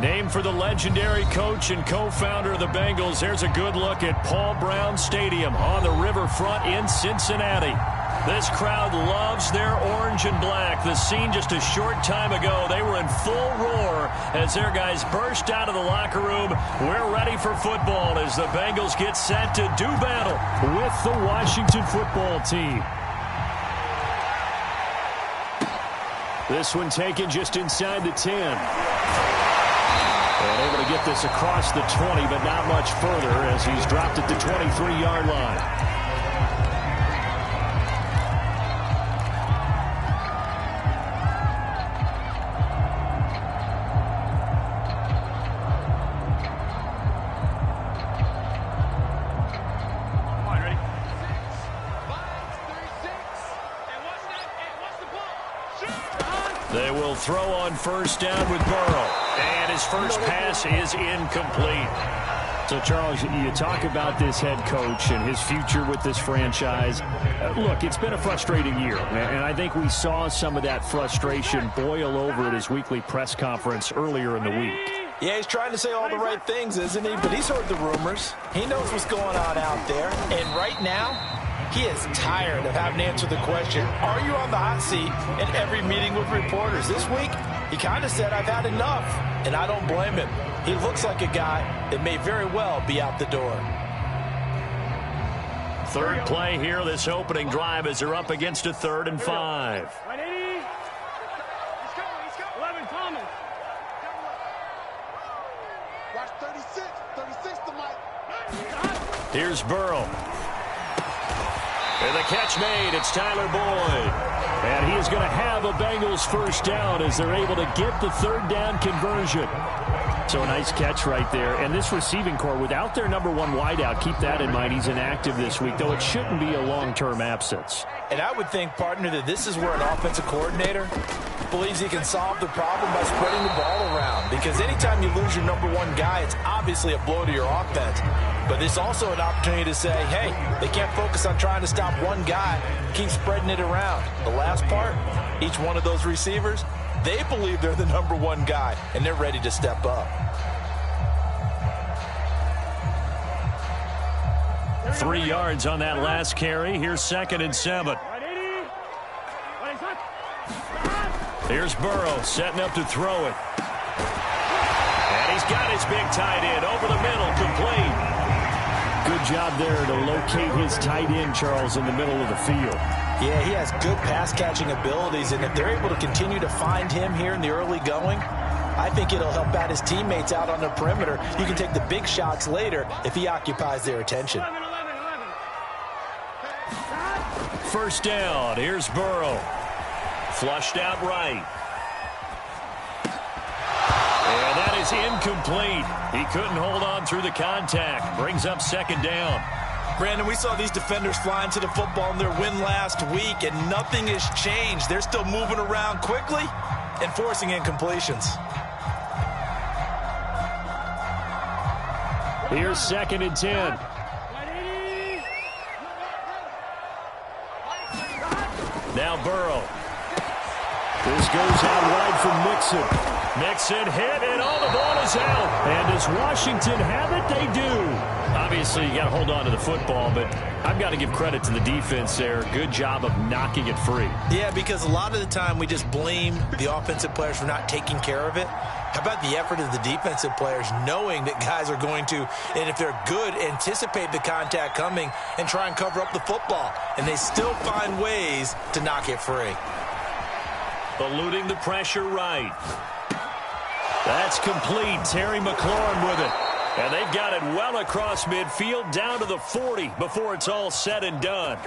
Named for the legendary coach and co-founder of the Bengals, here's a good look at Paul Brown Stadium on the riverfront in Cincinnati. This crowd loves their orange and black. The scene just a short time ago, they were in full roar as their guys burst out of the locker room. We're ready for football as the Bengals get set to do battle with the Washington football team. This one taken just inside the 10. And able to get this across the 20, but not much further as he's dropped at the 23-yard line. They will throw on first down with Burrow. And his first pass is incomplete. So, Charles, you talk about this head coach and his future with this franchise. Look, it's been a frustrating year, and I think we saw some of that frustration boil over at his weekly press conference earlier in the week. Yeah, he's trying to say all the right things, isn't he? But he's heard the rumors. He knows what's going on out there. And right now, he is tired of having to answer the question, are you on the hot seat in every meeting with reporters? This week, he kind of said, I've had enough, and I don't blame him. He looks like a guy that may very well be out the door. Third play here, this opening drive as they're up against a 3rd and 5. Watch 36 to Mike. Here's Burrow. And the catch made. It's Tyler Boyd. And he is going to have a Bengals first down as they're able to get the 3rd down conversion. So a nice catch right there. And this receiving core, without their number 1 wideout, keep that in mind. He's inactive this week, though it shouldn't be a long-term absence. And I would think, partner, that this is where an offensive coordinator believes he can solve the problem by spreading the ball around. Because anytime you lose your number 1 guy, it's obviously a blow to your offense. But it's also an opportunity to say, hey, they can't focus on trying to stop one guy. Keep spreading it around. The last part, each one of those receivers, they believe they're the number 1 guy, and they're ready to step up. 3 yards on that last carry. Here's 2nd and 7. Here's Burrow setting up to throw it. And he's got his big tight end over the middle, complete. Good job there to locate his tight end, Charles, in the middle of the field. Yeah, he has good pass-catching abilities, and if they're able to continue to find him here in the early going, I think it'll help out his teammates out on the perimeter. You can take the big shots later if he occupies their attention. First down. Here's Burrow. Flushed out right. And that is incomplete. He couldn't hold on through the contact. Brings up 2nd down. Brandon, we saw these defenders flying to the football in their win last week, and nothing has changed. They're still moving around quickly and forcing incompletions. Here's 2nd and 10. Now Burrow. This goes out wide from Mixon. Mixon hit, and all the ball is out. And does Washington have it? They do. Obviously, you got to hold on to the football, but I've got to give credit to the defense there. Good job of knocking it free. Yeah, because a lot of the time we just blame the offensive players for not taking care of it. How about the effort of the defensive players knowing that guys are going to, and if they're good, anticipate the contact coming and try and cover up the football. And they still find ways to knock it free. Eluding the pressure right. That's complete. Terry McLaurin with it. And they've got it well across midfield down to the 40 before it's all said and done.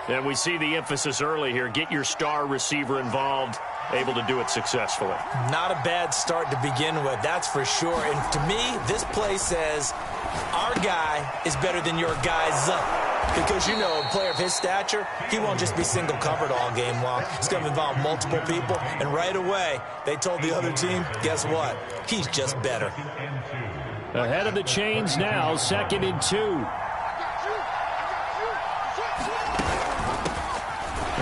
And we see the emphasis early here. Get your star receiver involved. Able to do it successfully. Not a bad start to begin with, that's for sure. And to me, this play says our guy is better than your guy's. Because, you know, a player of his stature, he won't just be single covered all game long. It's going to involve multiple people. And right away, they told the other team, guess what? He's just better. Ahead of the chains now, 2nd and 2.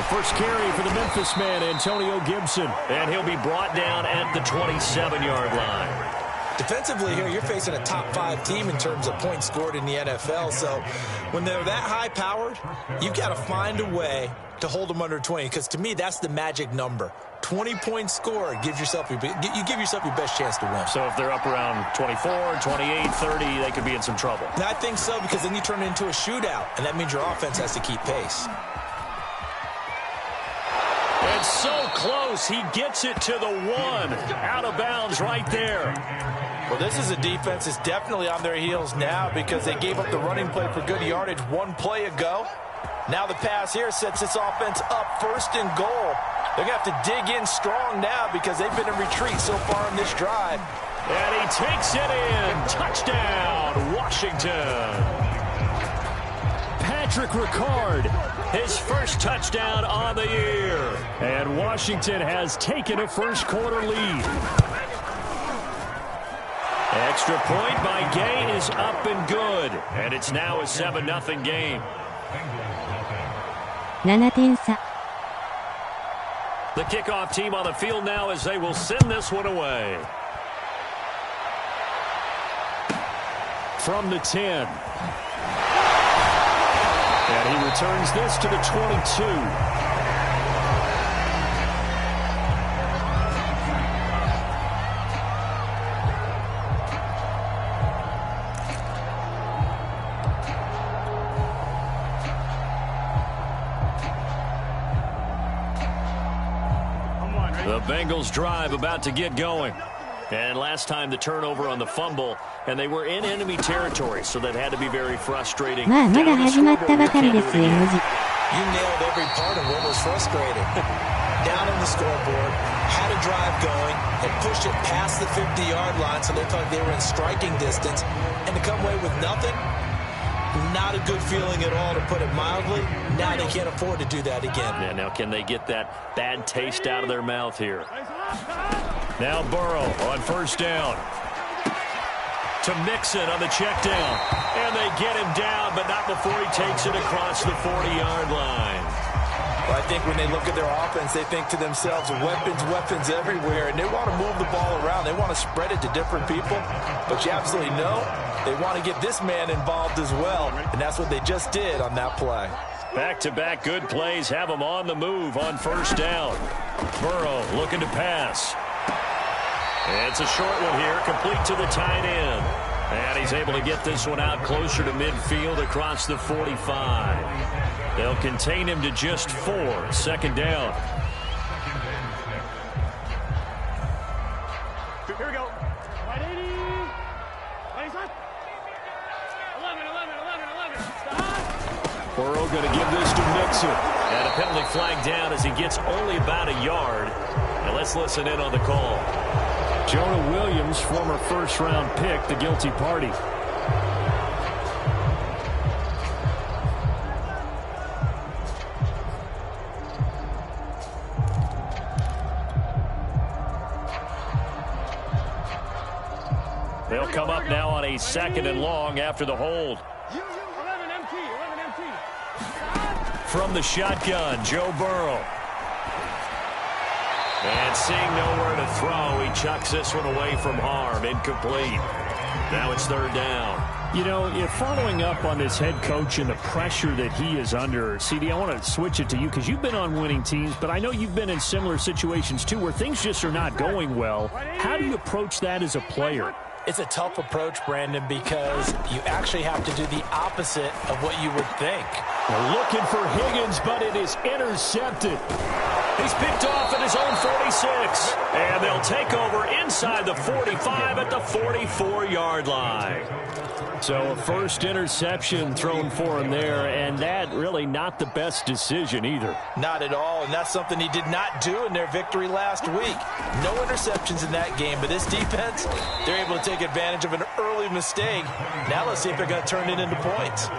first carry for the Memphis man, Antonio Gibson. And he'll be brought down at the 27-yard line. Defensively here, you're facing a top 5 team in terms of points scored in the NFL. So when they're that high-powered, you've got to find a way to hold them under 20. Because to me, that's the magic number. 20 points scored, you give yourself your best chance to win. So if they're up around 24, 28, 30, they could be in some trouble. And I think so, because then you turn it into a shootout, and that means your offense has to keep pace. It's so close. He gets it to the 1. Out of bounds right there. Well, this is a defense that's definitely on their heels now because they gave up the running play for good yardage one play ago. Now the pass here sets this offense up 1st and goal. They're going to have to dig in strong now because they've been in retreat so far in this drive. And he takes it in. Touchdown, Washington. Patrick Ricard, his first touchdown on the year. And Washington has taken a first-quarter lead. Extra point by Gay is up and good. And it's now a 7-0 game. 7点差。 The kickoff team on the field now as they will send this one away. From the 10. And he returns this to the 22. The Bengals drive about to get going. And last time the turnover on the fumble, and they were in enemy territory, so that had to be very frustrating. まだ始まったばかりですよ、You nailed every part of what was frustrating. Down on the scoreboard, had a drive going, and pushed it past the 50-yard line, so they thought they were in striking distance. And to come away with nothing, not a good feeling at all, to put it mildly. Now they can't afford to do that again. Yeah, now can they get that bad taste out of their mouth here? Now Burrow on first down. To Mixon on the check down. And they get him down, but not before he takes it across the 40-yard line. Well, I think when they look at their offense, they think to themselves, weapons, weapons everywhere, and they want to move the ball around. They want to spread it to different people, but you absolutely know they want to get this man involved as well, and that's what they just did on that play. Back-to-back good plays have him on the move on first down. Burrow looking to pass. It's a short one here, complete to the tight end. And he's able to get this one out closer to midfield across the 45. They'll contain him to just 4. Second down. Here we go. 180. 11. Stop. Burrow going to give this to Mixon. And a penalty flag down as he gets only about a yard. And let's listen in on the call. Jonah Williams, former first-round pick, the guilty party. They'll come up now on a 2nd and long after the hold. 11 MT. From the shotgun, Joe Burrow. And seeing nowhere to throw, he chucks this one away from harm. Incomplete. Now it's 3rd down. You know, if following up on this head coach and the pressure that he is under, CD, I want to switch it to you because you've been on winning teams, but I know you've been in similar situations too where things just are not going well. How do you approach that as a player? It's a tough approach, Brandon, because you actually have to do the opposite of what you would think. They're looking for Higgins, but it is intercepted. He's picked off at his own 46. And they'll take over inside the 45 at the 44-yard line. So a first interception thrown for him there, and that really not the best decision either. Not at all, and that's something he did not do in their victory last week. No interceptions in that game, but this defense, they're able to take advantage of an early mistake. Now let's see if they're going to turn it into points.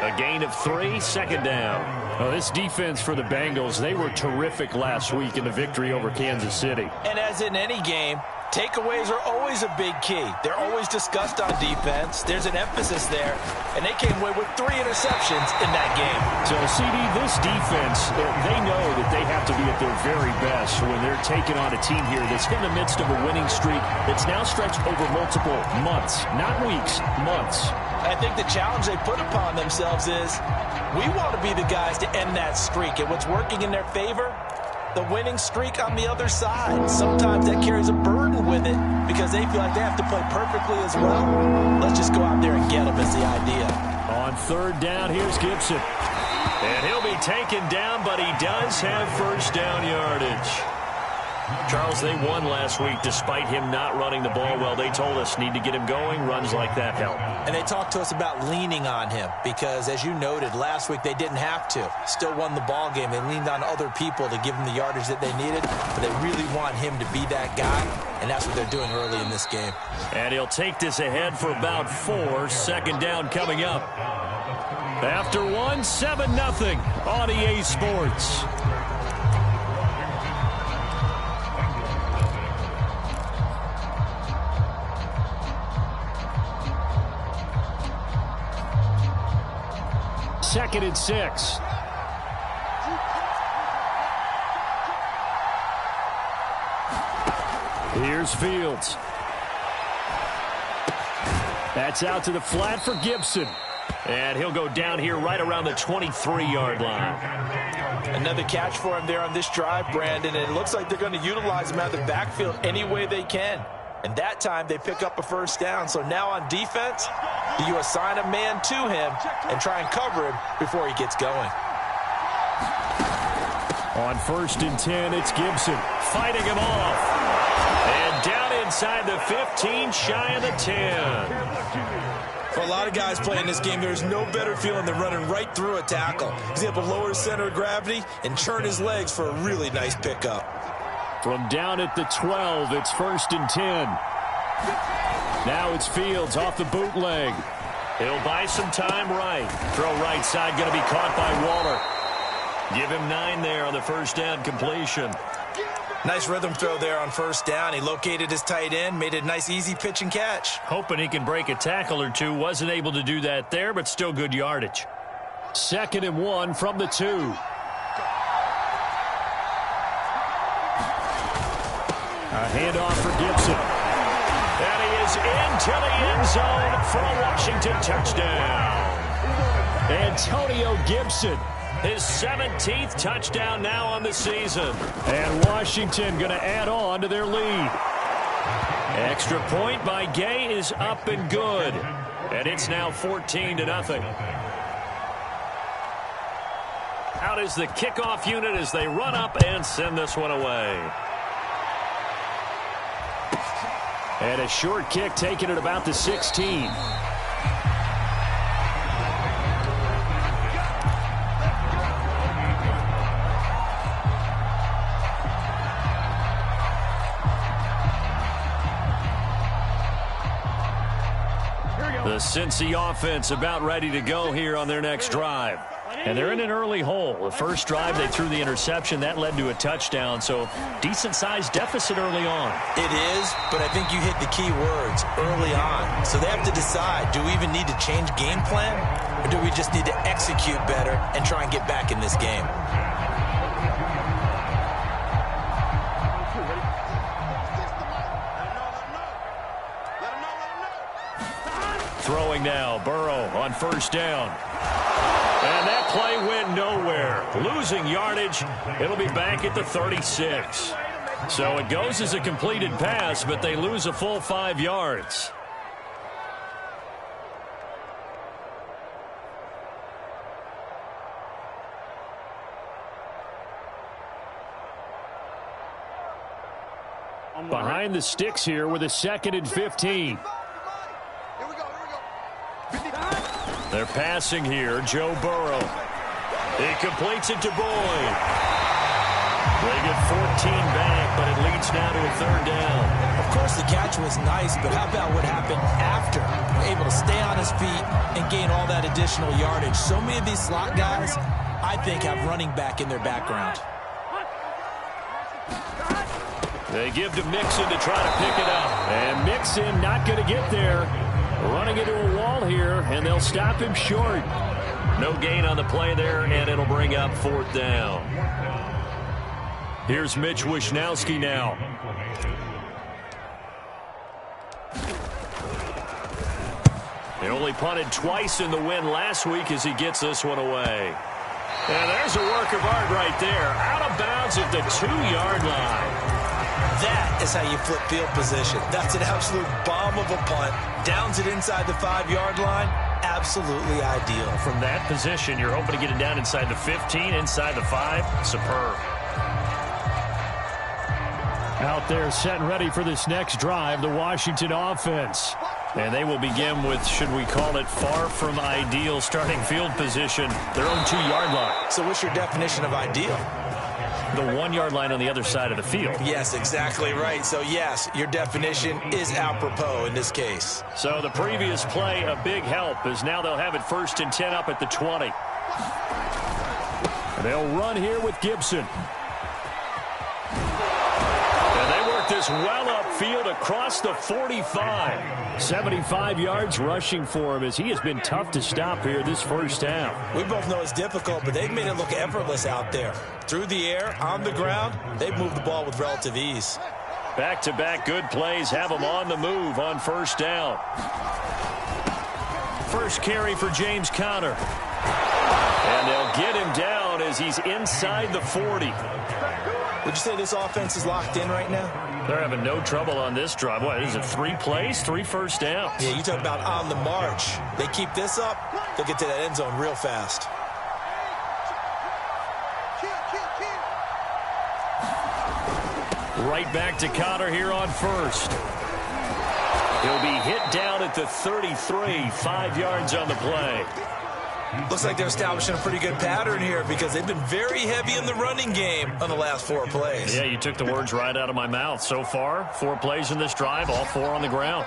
A gain of 3, 2nd down. Well, this defense for the Bengals, they were terrific last week in the victory over Kansas City. And as in any game, Takeaways are always a big key. They're always discussed on defense. There's an emphasis there, and they came away with 3 interceptions in that game. So, CD, this defense, they know that they have to be at their very best when they're taking on a team here that's in the midst of a winning streak that's now stretched over multiple months, not weeks, months. I think the challenge they put upon themselves is we want to be the guys to end that streak, and what's working in their favor, the winning streak on the other side. Sometimes that carries a burden with it because they feel like they have to play perfectly as well. Let's just go out there and get them is the idea. On 3rd down, here's Gibson. And he'll be taken down, but he does have first down yardage. Charles, they won last week despite him not running the ball well. They told us need to get him going. Runs like that help. And they talked to us about leaning on him because, as you noted, last week they didn't have to. Still won the ball game. They leaned on other people to give them the yardage that they needed, but they really want him to be that guy, and that's what they're doing early in this game. And he'll take this ahead for about 4. 2nd down coming up. After 1, 7-0 on EA Sports. Second and 6. Here's Fields. That's out to the flat for Gibson. And he'll go down here right around the 23-yard line. Another catch for him there on this drive, Brandon, and it looks like they're going to utilize him out of the backfield any way they can. And that time they pick up a first down. So now on defense, do you assign a man to him and try and cover him before he gets going? On 1st and 10, it's Gibson fighting him off. And down inside the 15, shy of the 10. For a lot of guys playing this game, there's no better feeling than running right through a tackle. He's able to lower his center of gravity and churn his legs for a really nice pickup. From down at the 12, it's 1st and 10. Now it's Fields off the bootleg. He'll buy some time right. Throw right side, going to be caught by Waller. Give him 9 there on the first down completion. Nice rhythm throw there on first down. He located his tight end, made it a nice, easy pitch and catch. Hoping he can break a tackle or two. Wasn't able to do that there, but still good yardage. 2nd and 1 from the 2. A handoff for Gibson. And he is into the end zone for a Washington touchdown. Antonio Gibson, his 17th touchdown now on the season. And Washington going to add on to their lead. Extra point by Gay is up and good. And it's now 14-0. Out is the kickoff unit as they run up and send this one away. And a short kick taken at about the 16. The Cincy offense about ready to go here on their next drive. And they're in an early hole. The first drive, they threw the interception. That led to a touchdown, so decent-sized deficit early on. It is, but I think you hit the key words, early on. So they have to decide, do we even need to change game plan, or do we just need to execute better and try and get back in this game? Throwing now, Burrow on first down. And that play went nowhere. Losing yardage. It'll be back at the 36. So it goes as a completed pass, but they lose a full 5 yards. Behind the sticks here with a 2nd and 15. They're passing here, Joe Burrow. He completes it to Boyd. They get 14 back, but it leads now to a 3rd down. Of course, the catch was nice, but how about what happened after? Able to stay on his feet and gain all that additional yardage. So many of these slot guys, I think, have running back in their background. They give to Mixon to try to pick it up. And Mixon not going to get there. Running into a wall here, and they'll stop him short. No gain on the play there, and it'll bring up 4th down. Here's Mitch Wishnowski now. He only punted twice in the win last week as he gets this one away. And there's a work of art right there. Out of bounds at the 2-yard line. That is how you flip field position. That's an absolute bomb of a punt. Downs it inside the 5-yard line. Absolutely ideal. From that position, you're hoping to get it down inside the 15, inside the 5. Superb. Out there set and ready for this next drive, the Washington offense. And they will begin with, should we call it, far from ideal starting field position, their own 2-yard line. So what's your definition of ideal? The 1-yard line on the other side of the field. Yes, exactly right. So, yes, your definition is apropos in this case. So the previous play, a big help, as now they'll have it 1st and 10 up at the 20. They'll run here with Gibson. And they work this well upfield across the 45. 75 yards rushing for him as he has been tough to stop here this first half. We both know it's difficult, but they've made it look effortless out there. Through the air, on the ground, they've moved the ball with relative ease. Back-to-back good plays have them on the move on 1st down. First carry for James Conner. And they'll get him down as he's inside the 40. Would you say this offense is locked in right now? They're having no trouble on this drive. What is it, 3 plays, 3 first downs? Yeah, you talk about on the march. They keep this up, they'll get to that end zone real fast. Right back to Conner here on 1st. He'll be hit down at the 33, 5 yards on the play. Looks like they're establishing a pretty good pattern here because they've been very heavy in the running game on the last 4 plays. Yeah, you took the words right out of my mouth. So far, 4 plays in this drive, all 4 on the ground.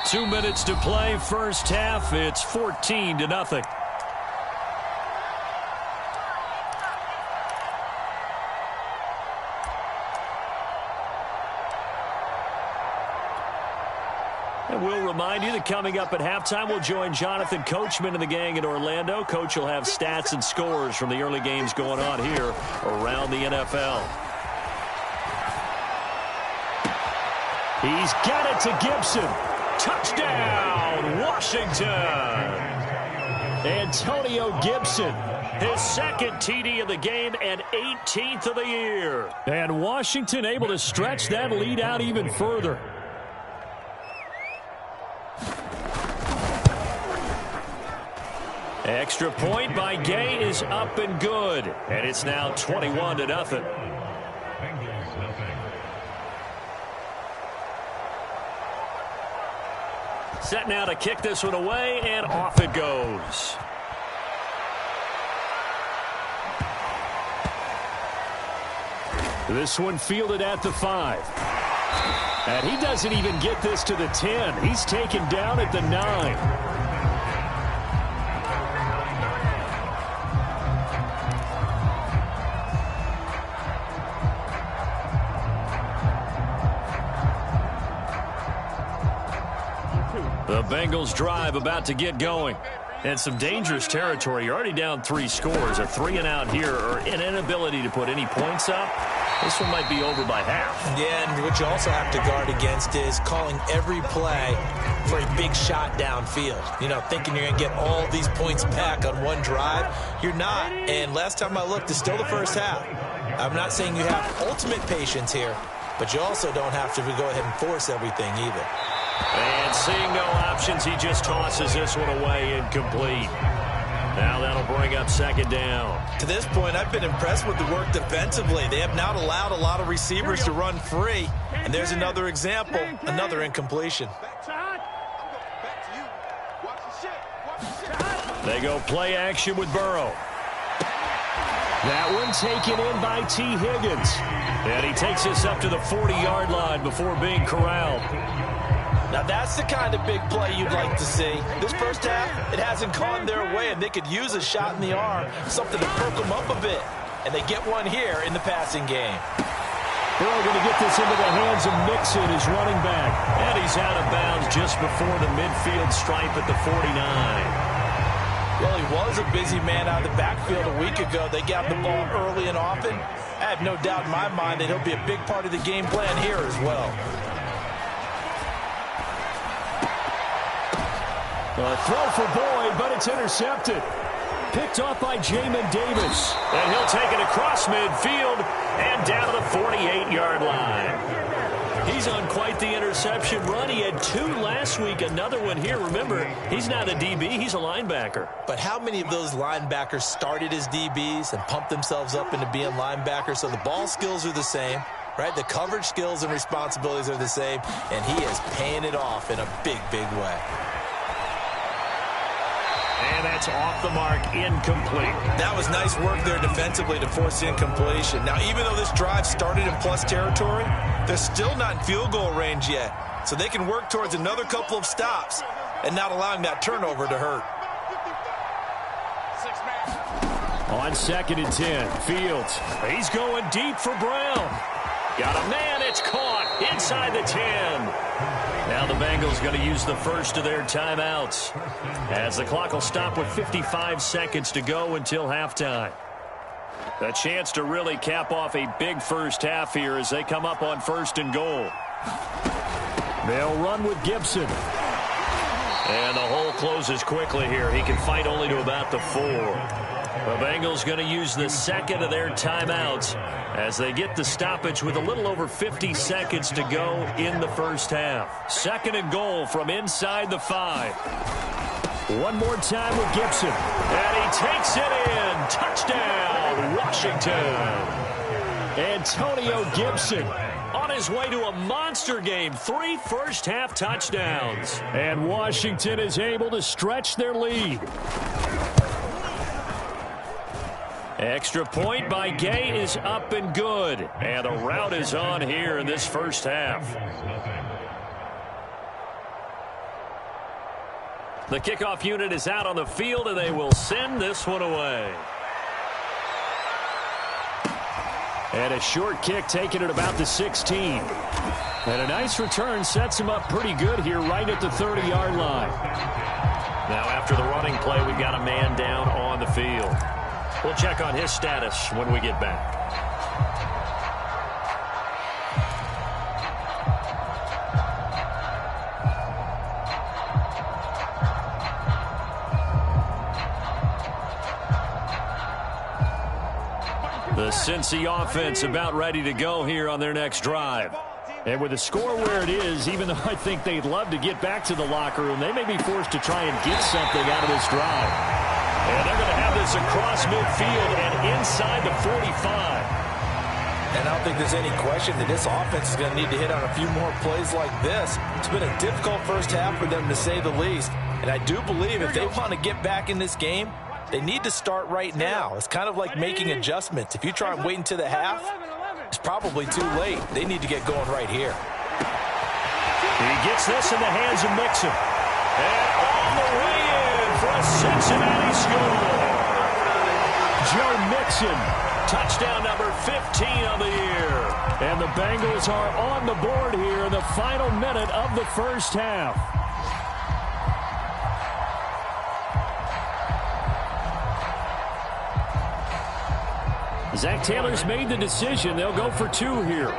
2 minutes to play, first half. It's 14-0. And we'll remind you that coming up at halftime, we'll join Jonathan Coachman and the gang in Orlando. Coach will have stats and scores from the early games going on here around the NFL. He's got it to Gibson. Touchdown, Washington. Antonio Gibson, his 2nd TD of the game and 18th of the year. And Washington able to stretch that lead out even further. Extra point by Gay is up and good. And it's now 21-0. Set now to kick this one away, and off it goes. This one fielded at the 5. And he doesn't even get this to the 10. He's taken down at the 9. The Bengals drive about to get going. And some dangerous territory. You're already down 3 scores. A 3-and-out here or an inability to put any points up. This one might be over by half. Yeah, and what you also have to guard against is calling every play for a big shot downfield. You know, thinking you're going to get all these points back on one drive. You're not. And last time I looked, it's still the first half. I'm not saying you have ultimate patience here, but you also don't have to go ahead and force everything either. And seeing no options, he just tosses this one away incomplete. Now that'll bring up 2nd down. To this point, I've been impressed with the work defensively. They have not allowed a lot of receivers to run free. And there's another example, another incompletion. They go play action with Burrow. That one taken in by T. Higgins. And he takes us up to the 40-yard line before being corralled. Now that's the kind of big play you'd like to see. This first half, it hasn't gone their way, and they could use a shot in the arm, something to perk them up a bit. And they get one here in the passing game. Burrow going to get this into the hands of Mixon, his running back. And he's out of bounds just before the midfield stripe at the 49. Well, he was a busy man out of the backfield a week ago. They got the ball early and often. I have no doubt in my mind that he'll be a big part of the game plan here as well. A throw for Boyd, but it's intercepted. Picked off by Jamin Davis. And he'll take it across midfield and down to the 48-yard line. He's on quite the interception run. He had 2 last week, another one here. Remember, he's not a DB, he's a linebacker. But how many of those linebackers started as DBs and pumped themselves up into being linebackers? So the ball skills are the same, right? The coverage skills and responsibilities are the same, and he is paying it off in a big, big way. And that's off the mark, incomplete. That was nice work there defensively to force incompletion. Now, even though this drive started in plus territory, they're still not in field goal range yet. So they can work towards another couple of stops and not allowing that turnover to hurt. On 2nd and 10, Fields. He's going deep for Brown. Got a man, it's caught inside the 10. Now the Bengals going to use the first of their timeouts, as the clock will stop with 55 seconds to go until halftime. A chance to really cap off a big first half here as they come up on 1st and goal. They'll run with Gibson. And the hole closes quickly here. He can fight only to about the 4. The Bengals going to use the second of their timeouts as they get the stoppage with a little over 50 seconds to go in the first half. 2nd and goal from inside the 5. One more time with Gibson. And he takes it in. Touchdown, Washington. Antonio Gibson on his way to a monster game. 3 first-half touchdowns. And Washington is able to stretch their lead. Extra point by Gay is up and good. And the route is on here in this first half. The kickoff unit is out on the field, and they will send this one away. And a short kick taken at about the 16. And a nice return sets him up pretty good here right at the 30-yard line. Now after the running play, we've got a man down on the field. We'll check on his status when we get back. The Cincy offense about ready to go here on their next drive. And with the score where it is, even though I think they'd love to get back to the locker room, they may be forced to try and get something out of this drive. And they're going to have this across midfield and inside the 45. And I don't think there's any question that this offense is going to need to hit on a few more plays like this. It's been a difficult first half for them, to say the least. And I do believe if they want to get back in this game, they need to start right now. It's kind of like making adjustments. If you try and wait until the half, it's probably too late. They need to get going right here. He gets this in the hands of Mixon. And all the way in for a Cincinnati score. Joe Mixon, touchdown number 15 on the year. And the Bengals are on the board here in the final minute of the first half. Zach Taylor's made the decision. They'll go for 2 here.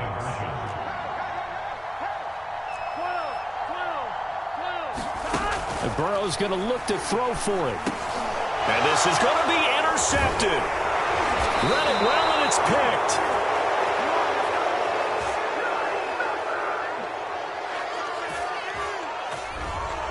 And Burrow's going to look to throw for it. And this is going to be intercepted. Read it well, and it's picked.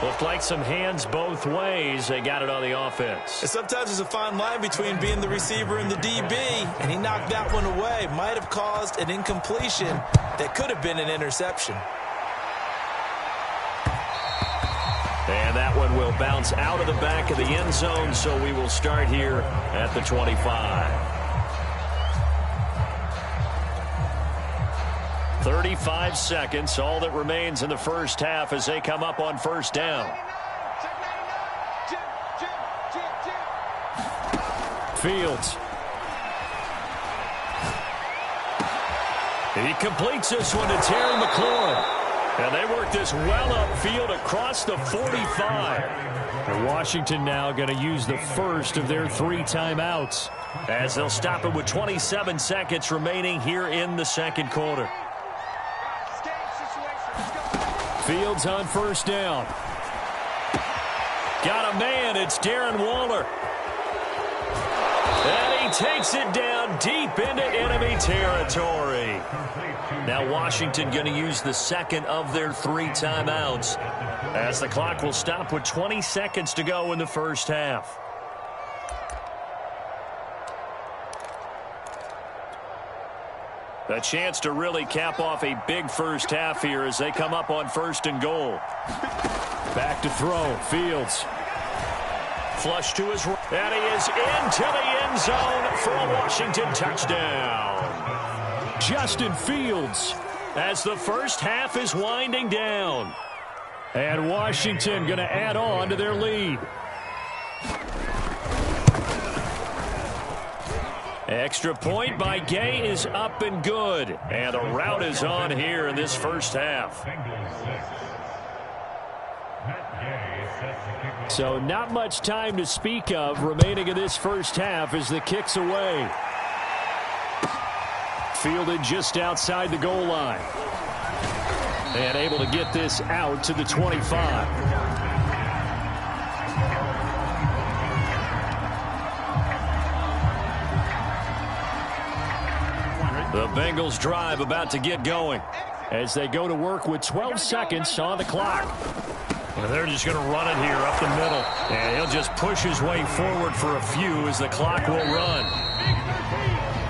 Looked like some hands both ways. They got it on the offense. And sometimes there's a fine line between being the receiver and the DB, and he knocked that one away. Might have caused an incompletion that could have been an interception. And that one will bounce out of the back of the end zone, so we will start here at the 25. 35 seconds, all that remains in the first half as they come up on first down. Fields. He completes this one to Terry McLaurin. And they work this well upfield across the 45. And Washington now going to use the first of their 3 timeouts, as they'll stop it with 27 seconds remaining here in the second quarter. Fields on first down. Got a man. It's Darren Waller. And he takes it down deep into enemy territory. Now Washington going to use the second of their 3 timeouts, as the clock will stop with 20 seconds to go in the first half. A chance to really cap off a big first half here as they come up on 1st and goal. Back to throw. Fields. Flush to his right. And he is into the end zone for a Washington touchdown. Justin Fields, as the first half is winding down. And Washington going to add on to their lead. Extra point by Gay is up and good. And a rout is on here in this first half. So not much time to speak of remaining in this first half as the kick's away. Fielded just outside the goal line. And able to get this out to the 25. The Bengals drive about to get going as they go to work with 12 seconds on the clock. Well, they're just going to run it here up the middle. And he'll just push his way forward for a few as the clock will run.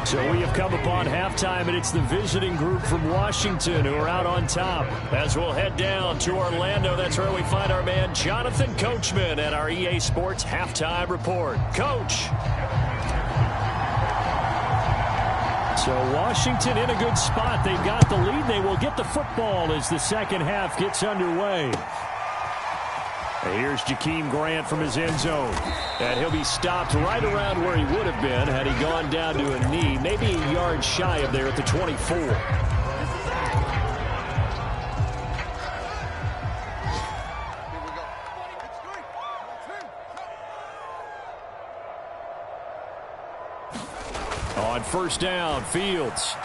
So we have come upon halftime, and it's the visiting group from Washington who are out on top. As we'll head down to Orlando, that's where we find our man Jonathan Coachman at our EA Sports Halftime Report. Coach. So Washington in a good spot. They've got the lead. They will get the football as the second half gets underway. Here's Jakeem Grant from his end zone. And he'll be stopped right around where he would have been had he gone down to a knee, maybe a yard shy of there at the 24. On first down, Fields.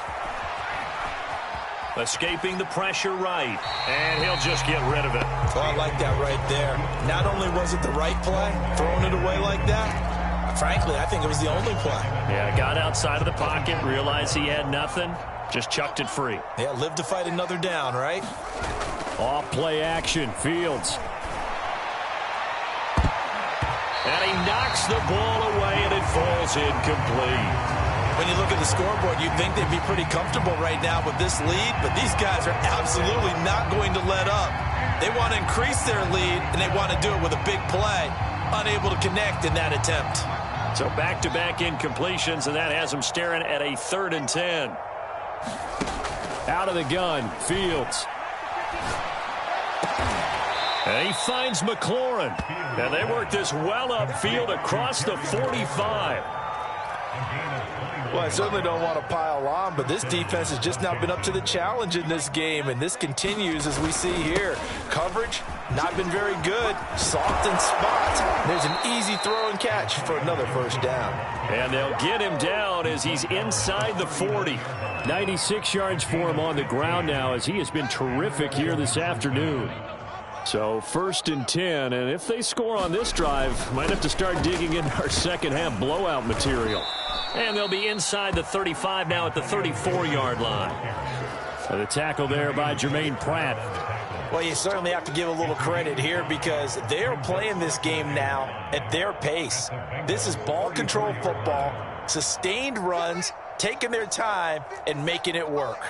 Escaping the pressure right. And he'll just get rid of it. Oh, I like that right there. Not only was it the right play, throwing it away like that, frankly, I think it was the only play. Yeah, got outside of the pocket, realized he had nothing, just chucked it free. Yeah, live to fight another down, right? Off play action, Fields. And he knocks the ball away, and it falls incomplete. When you look at the scoreboard, you'd think they'd be pretty comfortable right now with this lead, but these guys are absolutely not going to let up. They want to increase their lead, and they want to do it with a big play. Unable to connect in that attempt. So back-to-back incompletions, and that has them staring at a 3rd and 10. Out of the gun, Fields. And he finds McLaurin. And they work this well upfield across the 45. Well, I certainly don't want to pile on, but this defense has just not been up to the challenge in this game, and this continues as we see here. Coverage, not been very good. Soft in spots. There's an easy throw and catch for another first down. And they'll get him down as he's inside the 40. 96 yards for him on the ground now as he has been terrific here this afternoon. So 1st and 10, and if they score on this drive, might have to start digging into our second half blowout material. And they'll be inside the 35 now at the 34-yard line. So the tackle there by Jermaine Pratt. Well, you certainly have to give a little credit here because they're playing this game now at their pace. This is ball control football, sustained runs, taking their time, and making it work.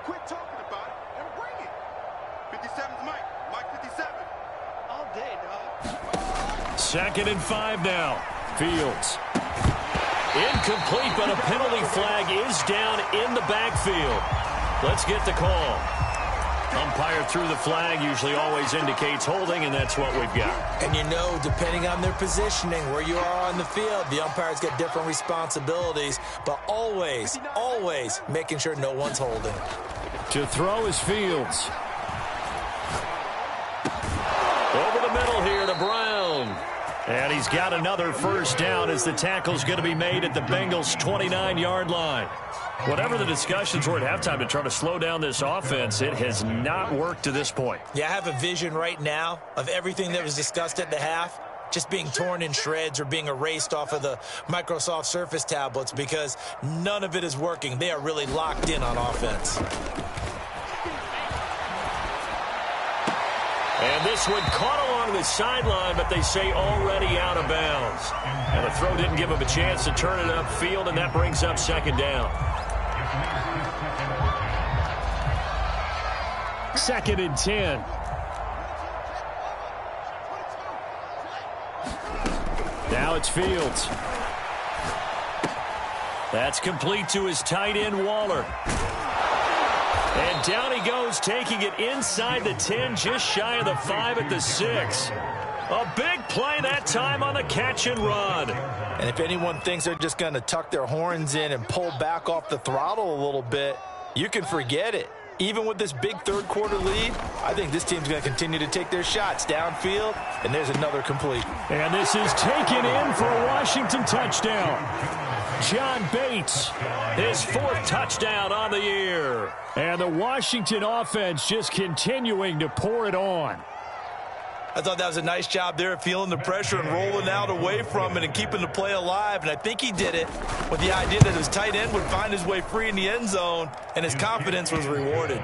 Quit talking about it and bring it. 57's Mike 57. All day, dog. 2nd and 5 now. Fields. Incomplete, but a penalty flag is down in the backfield. Let's get the call. Umpire threw the flag, usually always indicates holding, and that's what we've got. And you know, depending on their positioning, where you are on the field, the umpire's got different responsibilities, but always, always making sure no one's holding. To throw is Fields. Over the middle here to Brown. And he's got another first down as the tackle's going to be made at the Bengals' 29-yard line. Whatever the discussions were at halftime to try to slow down this offense, it has not worked to this point. Yeah, I have a vision right now of everything that was discussed at the half just being torn in shreds or being erased off of the Microsoft Surface tablets because none of it is working. They are really locked in on offense. And this one caught along the sideline, but they say already out of bounds. And the throw didn't give him a chance to turn it upfield, and that brings up second down. 2nd and 10. Now it's Fields. That's complete to his tight end, Waller. And down he goes, taking it inside the 10, just shy of the 5 at the 6. A big play that time on the catch and run. And if anyone thinks they're just going to tuck their horns in and pull back off the throttle a little bit, you can forget it. Even with this big third-quarter lead, I think this team's going to continue to take their shots downfield, and there's another complete. And this is taken in for a Washington touchdown. John Bates, his 4th touchdown on the year. And the Washington offense just continuing to pour it on. I thought that was a nice job there of feeling the pressure and rolling out away from it and keeping the play alive. And I think he did it with the idea that his tight end would find his way free in the end zone, and his confidence was rewarded.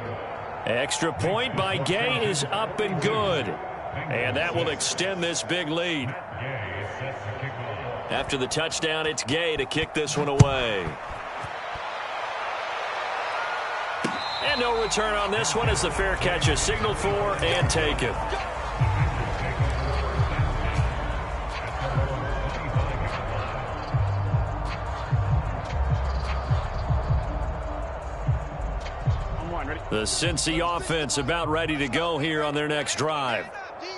Extra point by Gay is up and good. And that will extend this big lead. After the touchdown, it's Gay to kick this one away. And no return on this one as the fair catch is signaled for and taken. The Cincy offense about ready to go here on their next drive.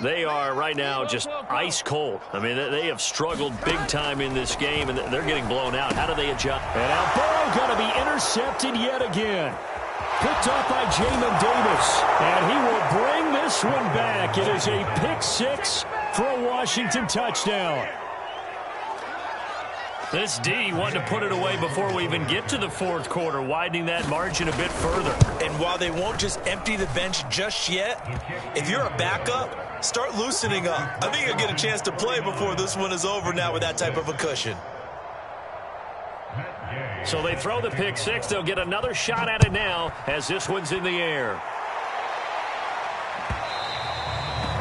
They are right now just ice cold. I mean, they have struggled big time in this game, and they're getting blown out. How do they adjust? And now Burrow going to be intercepted yet again. Picked up by Jamin Davis, and he will bring this one back. It is a pick 6 for a Washington touchdown. This D wanted to put it away before we even get to the 4th quarter, widening that margin a bit further. And while they won't just empty the bench just yet, if you're a backup, start loosening up. I think you'll get a chance to play before this one is over now with that type of a cushion. So they throw the pick 6. They'll get another shot at it now as this one's in the air.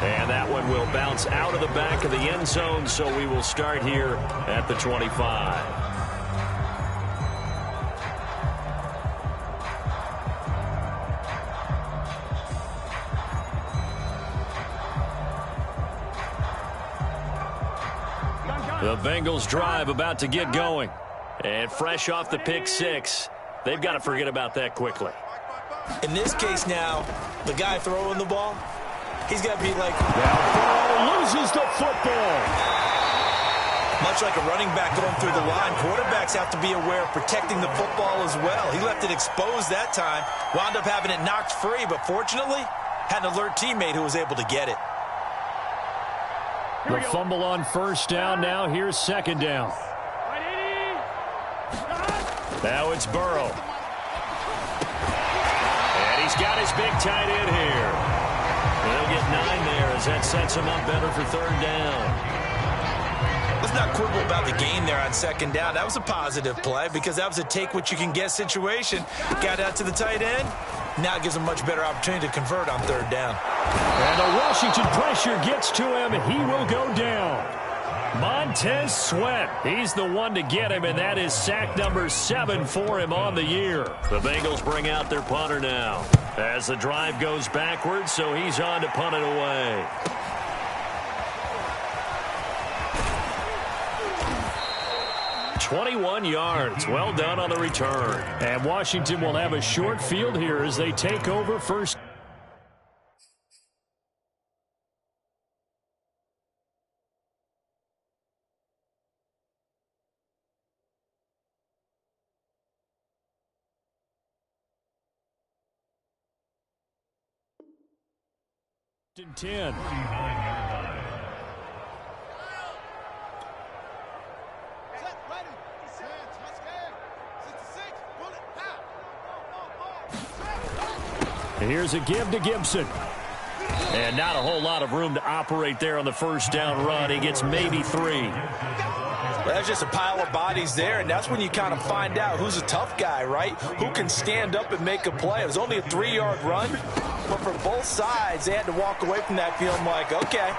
And that one will bounce out of the back of the end zone, so we will start here at the 25. The Bengals drive about to get going. And fresh off the pick 6, they've got to forget about that quickly. In this case now, the guy throwing the ball, he's got to be like... Now Burrow loses the football. Much like a running back going through the line, quarterbacks have to be aware of protecting the football as well. He left it exposed that time, wound up having it knocked free, but fortunately, had an alert teammate who was able to get it. The fumble on first down. Now here's second down. Now it's Burrow. And he's got his big tight end here. They'll get 9 there as that sets him up better for 3rd down. Let's not quibble about the gain there on second down. That was a positive play because that was a take-what-you-can-get situation. Got out to the tight end. Now it gives him a much better opportunity to convert on 3rd down. And the Washington pressure gets to him, and he will go down. Montez Sweat, he's the one to get him, and that is sack number 7 for him on the year. The Bengals bring out their punter now as the drive goes backwards, so he's on to punt it away. "21 yards. Well done on the return. And Washington will have a short field here as they take over first. and 10. Here's a give to Gibson. And not a whole lot of room to operate there on the first down run. He gets maybe 3. That's just a pile of bodies there, and that's when you kind of find out who's a tough guy, right? Who can stand up and make a play. It was only a 3-yard run, but for both sides, they had to walk away from that feeling like, okay,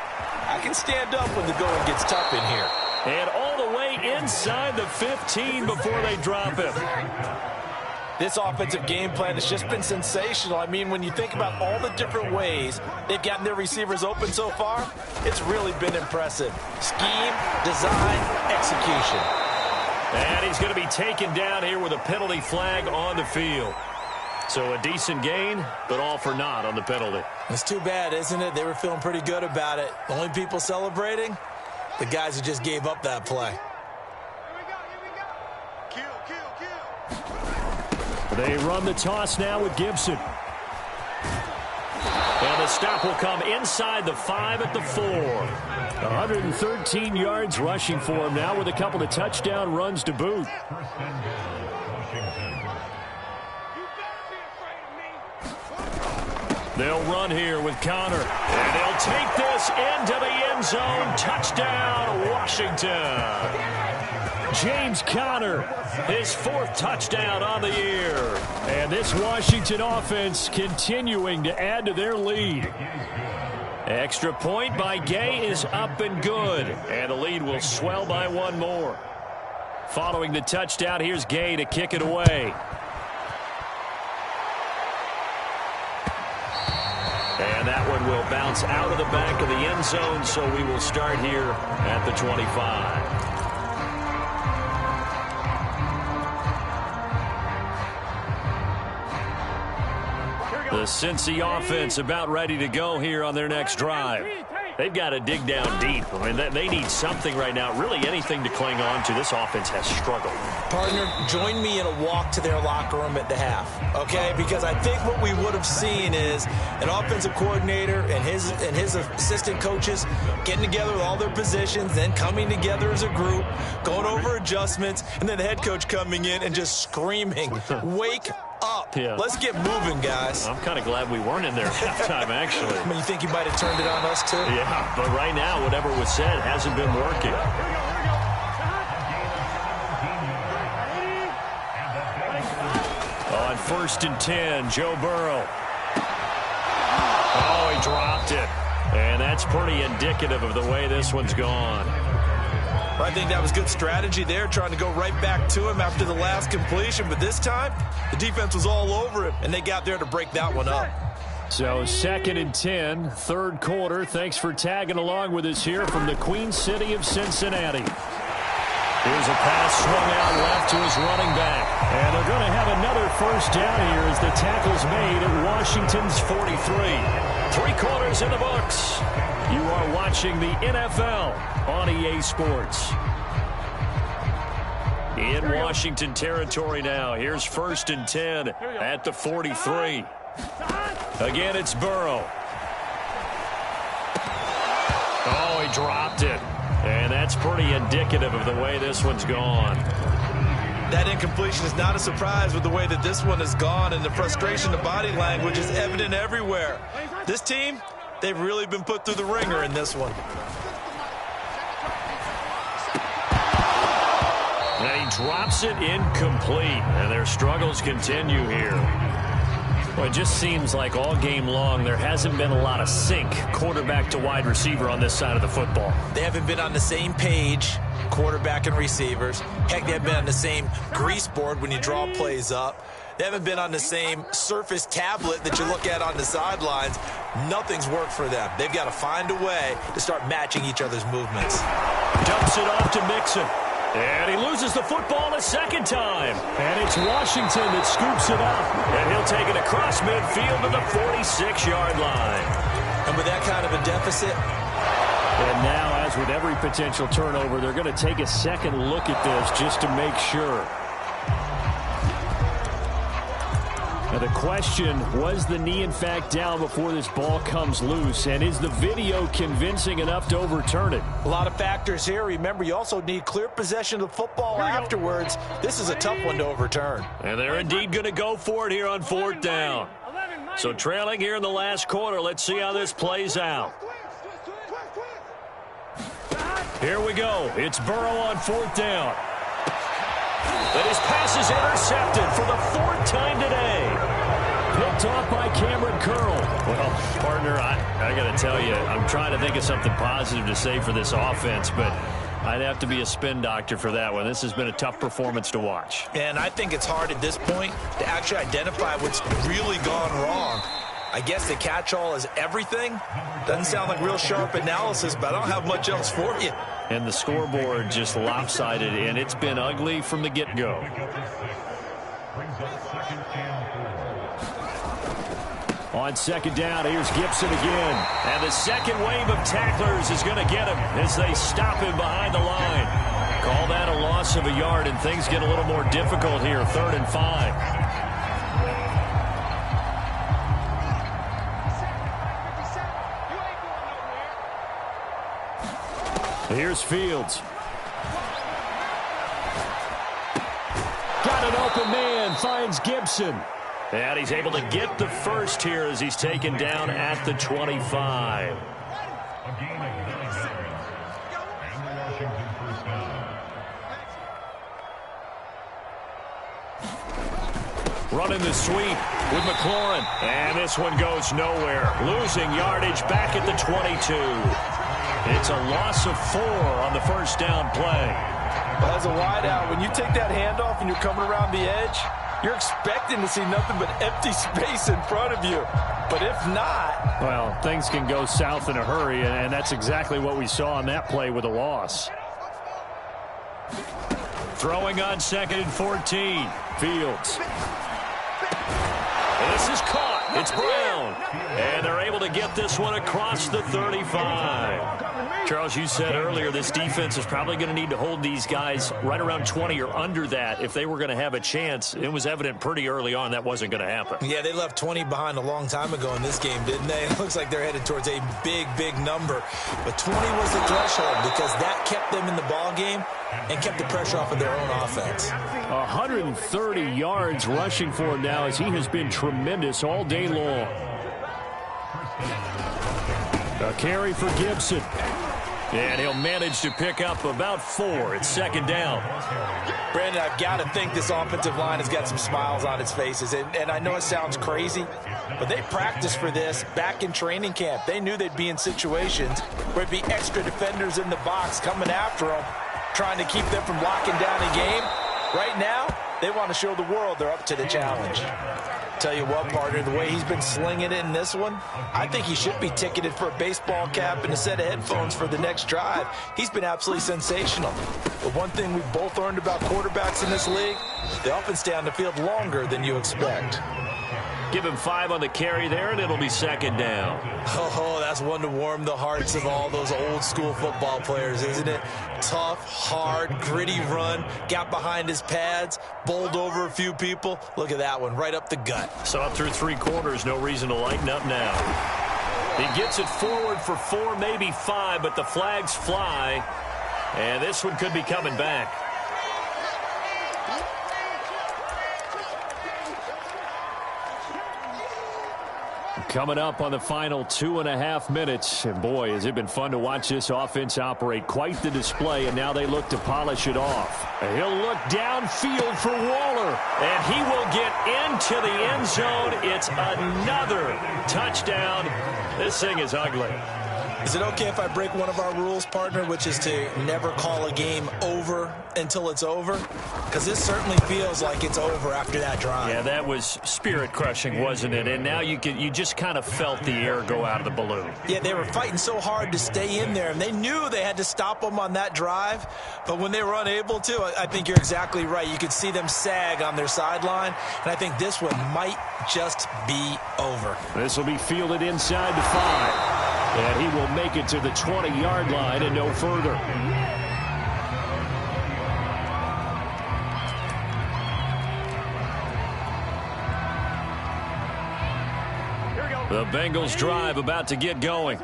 I can stand up when the going gets tough in here. And all the way inside the 15 before they drop him. This offensive game plan has just been sensational. I mean, when you think about all the different ways they've gotten their receivers open so far, it's really been impressive. Scheme, design, execution. And he's going to be taken down here with a penalty flag on the field. So a decent gain, but all for naught on the penalty. It's too bad, isn't it? They were feeling pretty good about it. The only people celebrating, the guys who just gave up that play. They run the toss now with Gibson. And the stop will come inside the 5 at the 4. 113 yards rushing for him now with a couple of touchdown runs to boot. They'll run here with Connor. And they'll take this into the end zone. Touchdown, Washington. James Conner, his 4th touchdown on the year. And this Washington offense continuing to add to their lead. Extra point by Gay is up and good. And the lead will swell by 1 more. Following the touchdown, here's Gay to kick it away. And that one will bounce out of the back of the end zone, so we will start here at the 25. The Cincy offense about ready to go here on their next drive. They've got to dig down deep. I mean, they need something right now, really anything to cling on to. This offense has struggled. Partner, join me in a walk to their locker room at the half, okay? Because I think what we would have seen is an offensive coordinator and his assistant coaches getting together with all their positions, then coming together as a group, going over adjustments, and then the head coach coming in and just screaming, wake up. Yeah. Let's get moving, guys. I'm kind of glad we weren't in there at halftime, actually. I mean, you think he might have turned it on us, too? Yeah, but right now, whatever was said hasn't been working. On 1st and 10, Joe Burrow. Oh, he dropped it. And that's pretty indicative of the way this one's gone. I think that was good strategy there, trying to go right back to him after the last completion. But this time, the defense was all over him, and they got there to break that one up. So 2nd and 10, 3rd quarter. Thanks for tagging along with us here from the Queen City of Cincinnati. Here's a pass swung out left to his running back. And they're going to have another first down here as the tackle's made at Washington's 43. 3 quarters in the books. You are watching the NFL on EA Sports. In Washington territory now. Here's 1st and 10 at the 43. Again, it's Burrow. Oh, he dropped it. And that's pretty indicative of the way this one's gone. That incompletion is not a surprise with the way that this one has gone, and the frustration, the body language is evident everywhere. This team, they've really been put through the ringer in this one. And he drops it incomplete, and their struggles continue here. Well, it just seems like all game long there hasn't been a lot of sync quarterback to wide receiver on this side of the football. They haven't been on the same page, quarterback and receivers. Heck, they haven't been on the same grease board when you draw plays up. They haven't been on the same Surface tablet that you look at on the sidelines. Nothing's worked for them. They've got to find a way to start matching each other's movements. Dumps it off to Mixon. And he loses the football a second time. And it's Washington that scoops it up. And he'll take it across midfield to the 46-yard line. And with that kind of a deficit. And now, as with every potential turnover, they're going to take a second look at this just to make sure. Now the question, was the knee in fact down before this ball comes loose? And is the video convincing enough to overturn it? A lot of factors here. Remember, you also need clear possession of the football afterwards. This is a tough one to overturn. And they're indeed going to go for it here on 4th down. So trailing here in the last quarter. Let's see how this plays out. Here we go. It's Burrow on 4th down. But his pass is intercepted for the 4th time today. Picked off by Cameron Curl. Well, partner, I got to tell you, I'm trying to think of something positive to say for this offense, but I'd have to be a spin doctor for that one. This has been a tough performance to watch. And I think it's hard at this point to actually identify what's really gone wrong. I guess the catch-all is everything. Doesn't sound like real sharp analysis, but I don't have much else for you. And the scoreboard just lopsided, and it's been ugly from the get-go. On 2nd down, here's Gibson again. And the second wave of tacklers is going to get him as they stop him behind the line. Call that a loss of a yard, and things get a little more difficult here, 3rd and 5. Here's Fields. Got an open man, finds Gibson. And he's able to get the first here as he's taken down at the 25. Running the sweep with McLaurin. And this one goes nowhere. Losing yardage back at the 22. It's a loss of 4 on the 1st down play. Well, as a wideout, when you take that handoff and you're coming around the edge, you're expecting to see nothing but empty space in front of you. But if not... Well, things can go south in a hurry, and that's exactly what we saw on that play with a loss. Throwing on 2nd and 14. Fields. And this is caught. It's Brown. And they're able to get this one across the 35. Charles, you said earlier this defense is probably going to need to hold these guys right around 20 or under that if they were going to have a chance. It was evident pretty early on that wasn't going to happen. Yeah, they left 20 behind a long time ago in this game, didn't they? It looks like they're headed towards a big, big number. But 20 was the threshold because that kept them in the ball game and kept the pressure off of their own offense. 130 yards rushing for him now as he has been tremendous all day long. A carry for Gibson. And he'll manage to pick up about 4. It's 2nd down. Brandon, I've got to think this offensive line has got some smiles on its faces. And I know it sounds crazy, but they practiced for this back in training camp. They knew they'd be in situations where it'd be extra defenders in the box coming after them, trying to keep them from locking down a game. Right now, they want to show the world they're up to the challenge. Tell you what, partner, the way he's been slinging it in this one, I think he should be ticketed for a baseball cap and a set of headphones for the next drive. He's been absolutely sensational. But one thing we've both learned about quarterbacks in this league, they often stay on the field longer than you expect. Give him 5 on the carry there, and it'll be 2nd down. Oh, that's one to warm the hearts of all those old school football players, isn't it? Tough, hard, gritty run, got behind his pads, bowled over a few people. Look at that one, right up the gut. So up through 3 quarters, no reason to lighten up now. He gets it forward for 4, maybe 5, but the flags fly. And this one could be coming back. Coming up on the final 2.5 minutes. And boy, has it been fun to watch this offense operate. Quite the display, and now they look to polish it off. And he'll look downfield for Waller. And he will get into the end zone. It's another touchdown. This thing is ugly. Is it okay if I break one of our rules, partner, which is to never call a game over until it's over? Because this certainly feels like it's over after that drive. Yeah, that was spirit-crushing, wasn't it? And now you just kind of felt the air go out of the balloon. Yeah, they were fighting so hard to stay in there, and they knew they had to stop them on that drive. But when they were unable to, I think you're exactly right. You could see them sag on their sideline, and I think this one might just be over. This will be fielded inside the 5. And he will make it to the 20-yard line and no further. The Bengals drive about to get going.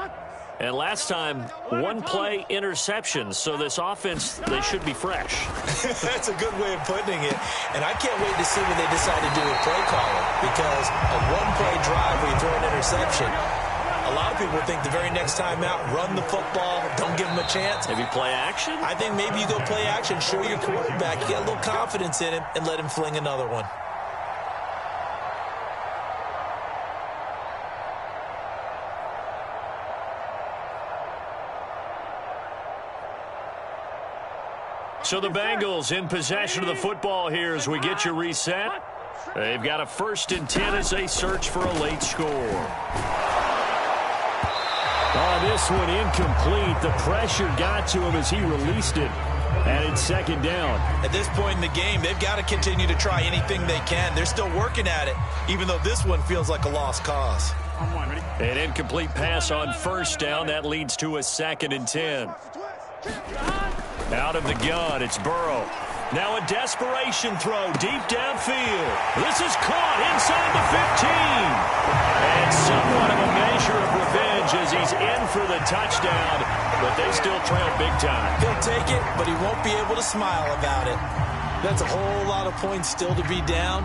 And last time, one play interception. So this offense, they should be fresh. That's a good way of putting it. And I can't wait to see what they decide to do with play calling. Because a one-play drive where you throw an interception, a lot of people think the very next time out, run the football, don't give them a chance. Maybe play action? I think maybe you go play action, show your quarterback, you get a little confidence in him, and let him fling another one. So the Bengals in possession of the football here as we get you reset. They've got a 1st and 10 as they search for a late score. Oh, this one incomplete. The pressure got to him as he released it. And it's 2nd down. At this point in the game, they've got to continue to try anything they can. They're still working at it, even though this one feels like a lost cause. An incomplete pass on 1st down. That leads to a 2nd and 10. Out of the gun, it's Burrow. Now a desperation throw deep downfield. This is caught inside the 15. And somewhat of a measure of revenge as he's in for the touchdown, but they still trail big time. He'll take it, but he won't be able to smile about it. That's a whole lot of points still to be down,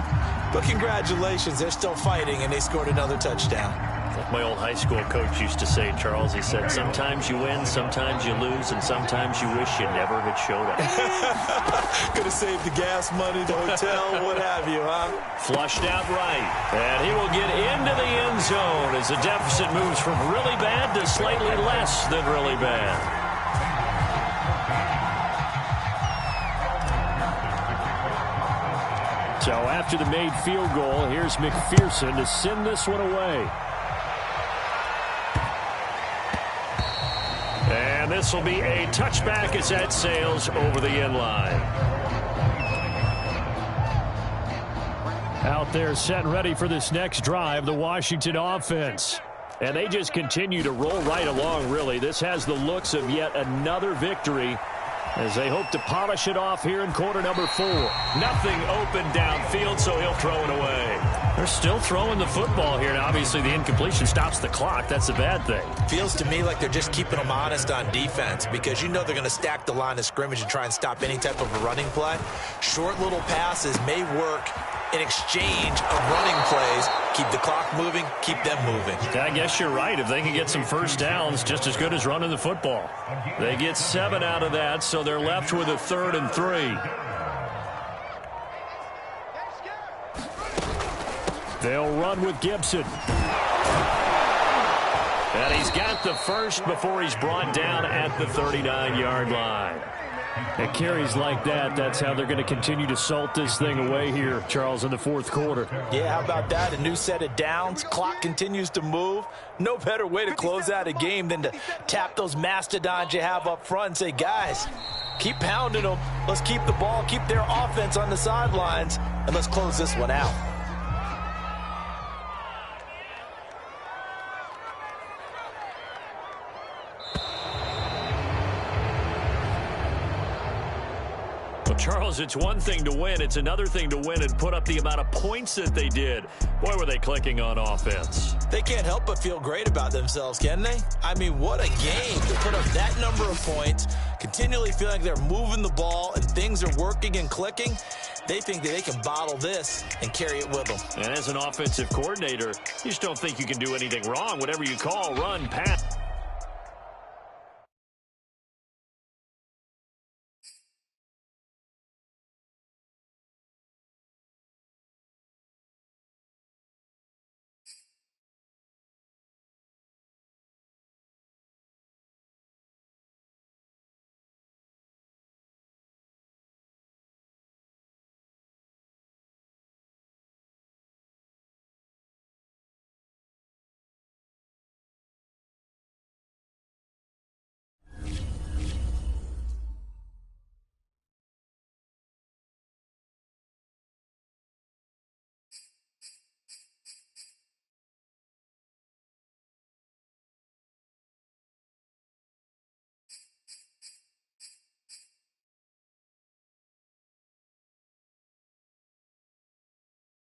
but congratulations, they're still fighting, and they scored another touchdown. Like my old high school coach used to say, Charles, he said, sometimes you win, sometimes you lose, and sometimes you wish you never had showed up. Could have saved the gas money, the hotel, what have you, huh? Flushed out right, and he will get into the end zone as the deficit moves from really bad to slightly less than really bad. So after the made field goal, here's McPherson to send this one away. And this will be a touchback as that sails over the end line. Out there set and ready for this next drive, the Washington offense. And they just continue to roll right along, really. This has the looks of yet another victory as they hope to polish it off here in quarter number 4. Nothing open downfield, so he'll throw it away. They're still throwing the football here, and obviously the incompletion stops the clock. That's a bad thing. Feels to me like they're just keeping them honest on defense because you know they're going to stack the line of scrimmage and try and stop any type of a running play. Short little passes may work in exchange of running plays. Keep the clock moving, keep them moving. I guess you're right. If they can get some first downs, just as good as running the football. They get 7 out of that, so they're left with a 3rd and 3. They'll run with Gibson. And he's got the first before he's brought down at the 39-yard line. It carries like that. That's how they're going to continue to salt this thing away here, Charles, in the 4th quarter. Yeah, how about that? A new set of downs. Clock continues to move. No better way to close out a game than to tap those mastodons you have up front and say, guys, keep pounding them. Let's keep the ball, keep their offense on the sidelines, and let's close this one out. Charles, it's one thing to win. It's another thing to win and put up the amount of points that they did. Boy, were they clicking on offense. They can't help but feel great about themselves, can they? I mean, what a game to put up that number of points, continually feel like they're moving the ball and things are working and clicking. They think that they can bottle this and carry it with them. And as an offensive coordinator, you just don't think you can do anything wrong. Whatever you call, run, pass.